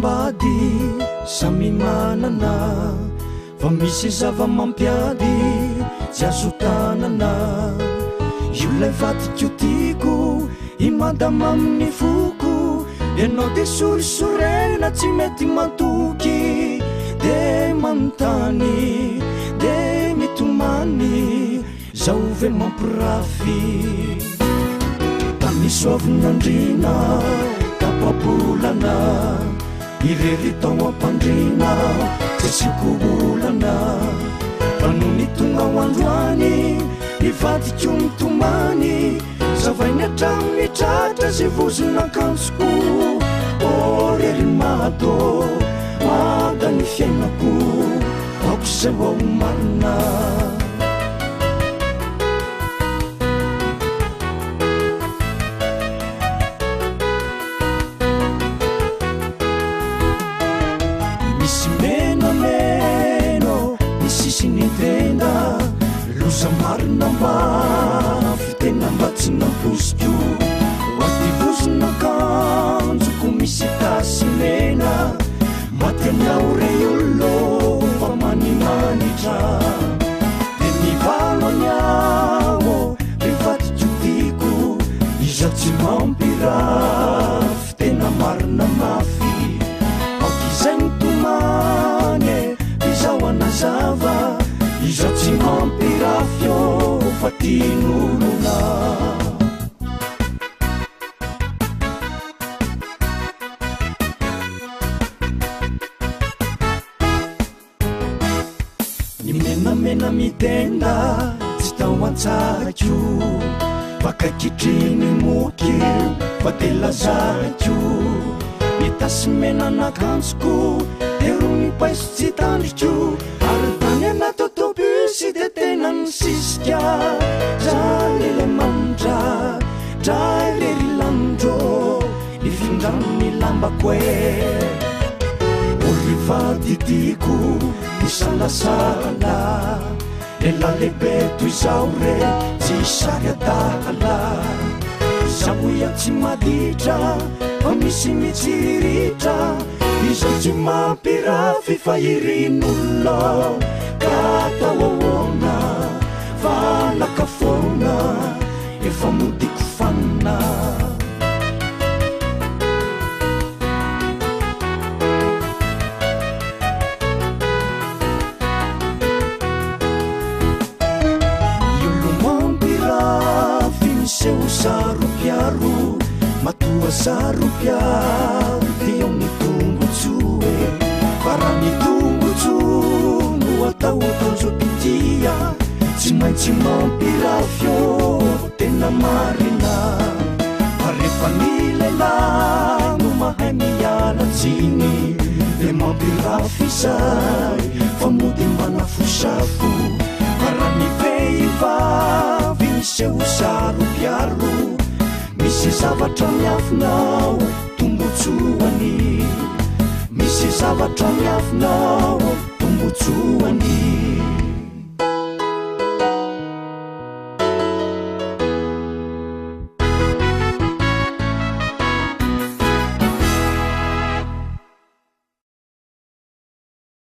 ambady samy manana fa misy zava-mampiady tsy azo tanana io lay vadikotiko imadama amin'ny foko ianao de sorisorena tsy mety mantoky de manontany de mitomany zao ve mampirafy tamisoavinandrina tapabolana irery tao ampandrina tsesiko olana fa no nitonga ho androany nivadiko mitomany zavainy atramy tratra ze vozon'akanjoko orery mato mada ny fiainako aoko zay ao marina sinitenda loza marina mba fitena mba tsy naposiko ativozon'akanjoko misy tasy mena matenao re olo fa manimanitra de mivalo anyao rivadikotiko iza tsy mampira fitena marina mafy akizay mitomane izao anazava iza tsy mampirafyo fa tinolona ny menamena mitenda tsy tao antsarako fakakitriny moky fa de lazarako mitasy menan'akanjoko ero mipaiso tsy tandriko ary tany anatotobusy de tena misisika dralele mandra dralery landro nifindrany lambako olivadidiko misalasala lela lehibe toy zao re tsy sary adala zao ia tsy maditra fa misy mitsiritra izao tsy mampirafy fa irin'olona ka tao ahoana valaka foana efa modiko fanina iolo mampirafy miseho saropiaro matoa saropiaro de ao mitombontsoe fara mitombotso no atao akonjopitia tsy maintsy mampirafyo tena marina fa rehefa ny lehilahy no mahay mialatsiny de mampirafy izay fa mody manafosafo fara ny vehivavy miseho saropiaro misy zavatra miafinao tombotsoany misy zavatra miafinao